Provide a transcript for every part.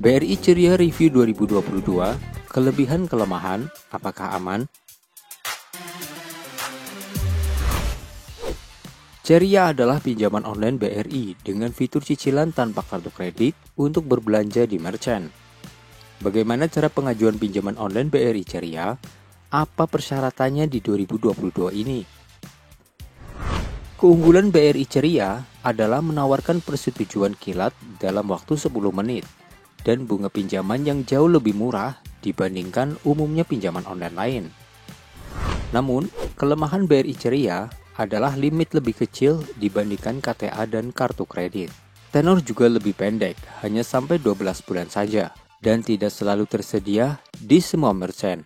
BRI Ceria Review 2022, kelebihan kelemahan, apakah aman? Ceria adalah pinjaman online BRI dengan fitur cicilan tanpa kartu kredit untuk berbelanja di merchant. Bagaimana cara pengajuan pinjaman online BRI Ceria? Apa persyaratannya di 2022 ini? Keunggulan BRI Ceria adalah menawarkan persetujuan kilat dalam waktu 10 menit dan bunga pinjaman yang jauh lebih murah dibandingkan umumnya pinjaman online lain. Namun, kelemahan BRI Ceria adalah limit lebih kecil dibandingkan KTA dan kartu kredit. Tenor juga lebih pendek, hanya sampai 12 bulan saja, dan tidak selalu tersedia di semua merchant.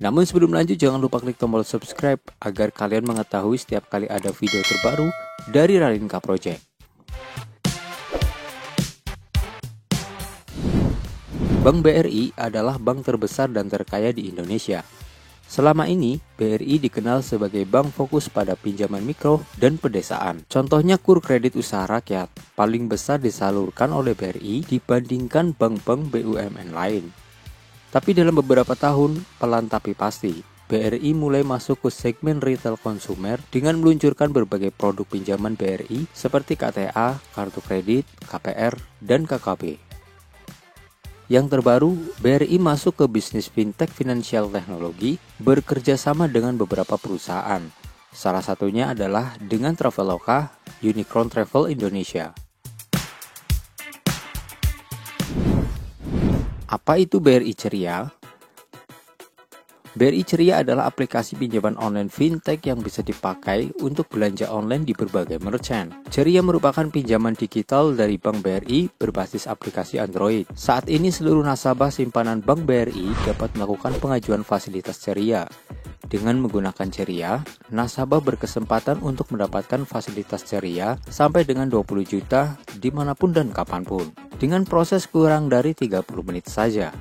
Namun sebelum lanjut, jangan lupa klik tombol subscribe agar kalian mengetahui setiap kali ada video terbaru dari Ralinka Project. Bank BRI adalah bank terbesar dan terkaya di Indonesia. Selama ini, BRI dikenal sebagai bank fokus pada pinjaman mikro dan pedesaan. Contohnya KUR kredit usaha rakyat paling besar disalurkan oleh BRI dibandingkan bank-bank BUMN lain. Tapi dalam beberapa tahun, pelan tapi pasti, BRI mulai masuk ke segmen retail konsumer dengan meluncurkan berbagai produk pinjaman BRI seperti KTA, kartu kredit, KPR, dan KKB. Yang terbaru, BRI masuk ke bisnis fintech finansial teknologi bekerja sama dengan beberapa perusahaan. Salah satunya adalah dengan Traveloka, Unicorn Travel Indonesia. Apa itu BRI Ceria? BRI Ceria adalah aplikasi pinjaman online fintech yang bisa dipakai untuk belanja online di berbagai merchant. Ceria merupakan pinjaman digital dari Bank BRI berbasis aplikasi Android. Saat ini seluruh nasabah simpanan Bank BRI dapat melakukan pengajuan fasilitas Ceria. Dengan menggunakan Ceria, nasabah berkesempatan untuk mendapatkan fasilitas Ceria sampai dengan 20 juta dimanapun dan kapanpun, dengan proses kurang dari 30 menit saja.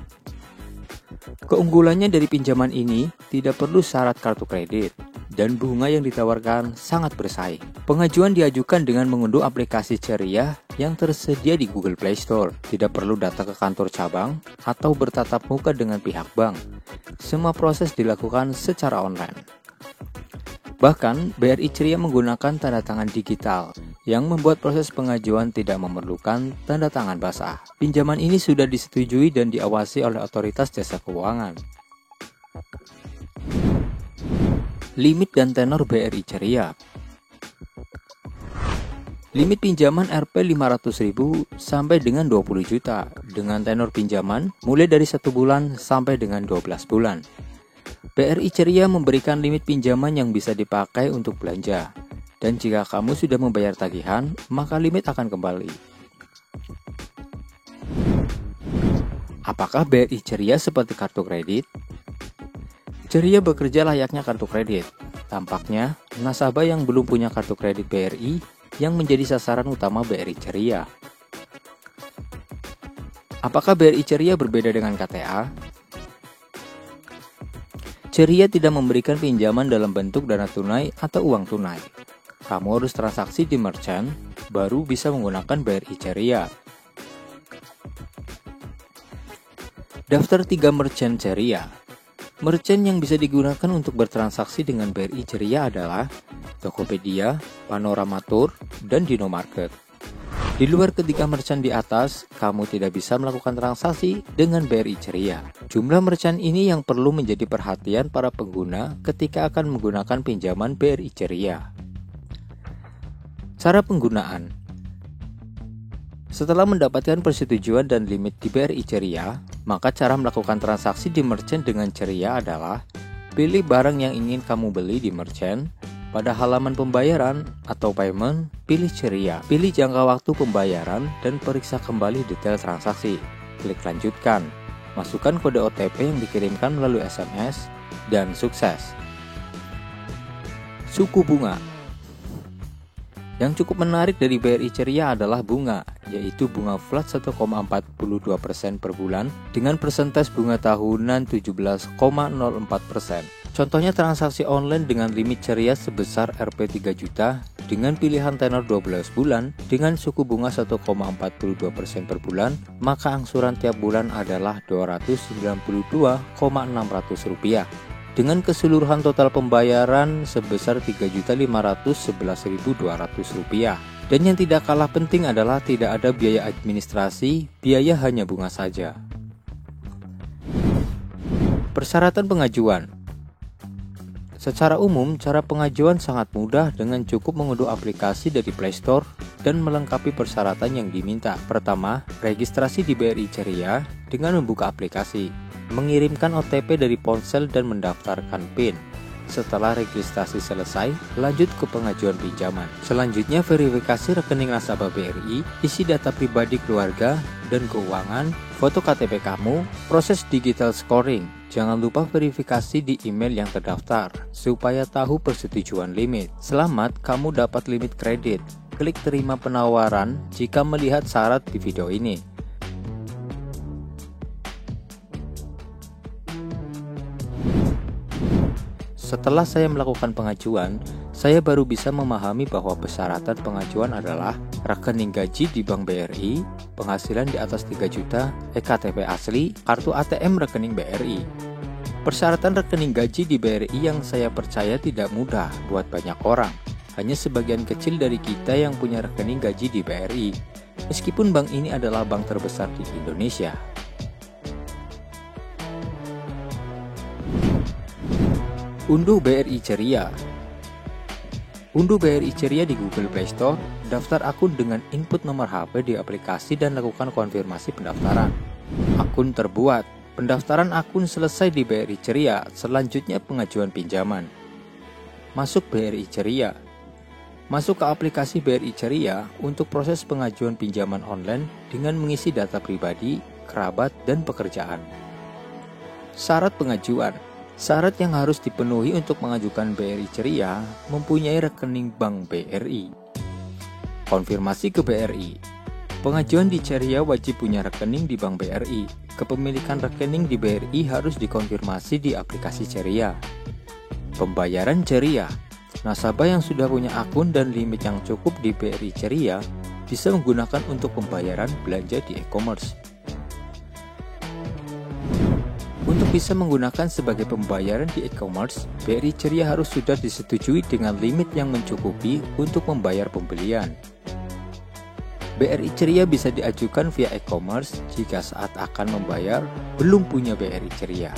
Keunggulannya dari pinjaman ini tidak perlu syarat kartu kredit dan bunga yang ditawarkan sangat bersaing. Pengajuan diajukan dengan mengunduh aplikasi Ceria yang tersedia di Google Play Store. Tidak perlu datang ke kantor cabang atau bertatap muka dengan pihak bank. Semua proses dilakukan secara online. Bahkan, BRI Ceria menggunakan tanda tangan digital yang membuat proses pengajuan tidak memerlukan tanda tangan basah. Pinjaman ini sudah disetujui dan diawasi oleh otoritas jasa keuangan. Limit dan tenor BRI Ceria. Limit pinjaman Rp 500.000 sampai dengan 20 juta dengan tenor pinjaman mulai dari 1 bulan sampai dengan 12 bulan. BRI Ceria memberikan limit pinjaman yang bisa dipakai untuk belanja, dan jika kamu sudah membayar tagihan, maka limit akan kembali. Apakah BRI Ceria seperti kartu kredit? Ceria bekerja layaknya kartu kredit. Tampaknya, nasabah yang belum punya kartu kredit BRI yang menjadi sasaran utama BRI Ceria. Apakah BRI Ceria berbeda dengan KTA? Ceria tidak memberikan pinjaman dalam bentuk dana tunai atau uang tunai. Kamu harus transaksi di merchant, baru bisa menggunakan BRI Ceria. Daftar 3 merchant Ceria. Merchant yang bisa digunakan untuk bertransaksi dengan BRI Ceria adalah Tokopedia, Panoramatur, dan Dino Market. Di luar ketiga merchant di atas, kamu tidak bisa melakukan transaksi dengan BRI Ceria. Jumlah merchant ini yang perlu menjadi perhatian para pengguna ketika akan menggunakan pinjaman BRI Ceria. Cara penggunaan. Setelah mendapatkan persetujuan dan limit di BRI Ceria, maka cara melakukan transaksi di merchant dengan Ceria adalah pilih barang yang ingin kamu beli di merchant. Pada halaman pembayaran atau payment, pilih Ceria. Pilih jangka waktu pembayaran dan periksa kembali detail transaksi. Klik lanjutkan. Masukkan kode OTP yang dikirimkan melalui SMS dan sukses. Suku bunga. Yang cukup menarik dari BRI Ceria adalah bunga, yaitu bunga flat 1,42% per bulan dengan persentase bunga tahunan 17,04%. Contohnya transaksi online dengan limit ceria sebesar Rp 3 juta dengan pilihan tenor 12 bulan dengan suku bunga 1,42% per bulan, maka angsuran tiap bulan adalah Rp292.600 dengan keseluruhan total pembayaran sebesar Rp3.511.200. Dan yang tidak kalah penting adalah tidak ada biaya administrasi, biaya hanya bunga saja. Persyaratan pengajuan. Secara umum, cara pengajuan sangat mudah dengan cukup mengunduh aplikasi dari Play Store dan melengkapi persyaratan yang diminta. Pertama, registrasi di BRI Ceria dengan membuka aplikasi, mengirimkan OTP dari ponsel dan mendaftarkan PIN. Setelah registrasi selesai, lanjut ke pengajuan pinjaman. Selanjutnya, verifikasi rekening nasabah BRI, isi data pribadi keluarga dan keuangan, foto KTP kamu, proses digital scoring. Jangan lupa verifikasi di email yang terdaftar, supaya tahu persetujuan limit. Selamat, kamu dapat limit kredit. Klik terima penawaran jika melihat syarat di video ini. Setelah saya melakukan pengajuan, saya baru bisa memahami bahwa persyaratan pengajuan adalah rekening gaji di Bank BRI, penghasilan di atas 3 juta, eKTP asli, kartu ATM rekening BRI. Persyaratan rekening gaji di BRI yang saya percaya tidak mudah buat banyak orang. Hanya sebagian kecil dari kita yang punya rekening gaji di BRI, meskipun bank ini adalah bank terbesar di Indonesia. Unduh BRI Ceria. Unduh BRI Ceria di Google Play Store, daftar akun dengan input nomor HP di aplikasi dan lakukan konfirmasi pendaftaran. Akun terbuat. Pendaftaran akun selesai di BRI Ceria, selanjutnya pengajuan pinjaman. Masuk BRI Ceria. Masuk ke aplikasi BRI Ceria untuk proses pengajuan pinjaman online dengan mengisi data pribadi, kerabat, dan pekerjaan. Syarat pengajuan. Syarat yang harus dipenuhi untuk mengajukan BRI Ceria mempunyai rekening Bank BRI. Konfirmasi ke BRI. Pengajuan di Ceria wajib punya rekening di Bank BRI. Kepemilikan rekening di BRI harus dikonfirmasi di aplikasi Ceria. Pembayaran Ceria. Nasabah yang sudah punya akun dan limit yang cukup di BRI Ceria bisa menggunakan untuk pembayaran belanja di e-commerce. Untuk bisa menggunakan sebagai pembayaran di e-commerce, BRI Ceria harus sudah disetujui dengan limit yang mencukupi untuk membayar pembelian. BRI Ceria bisa diajukan via e-commerce jika saat akan membayar belum punya BRI Ceria.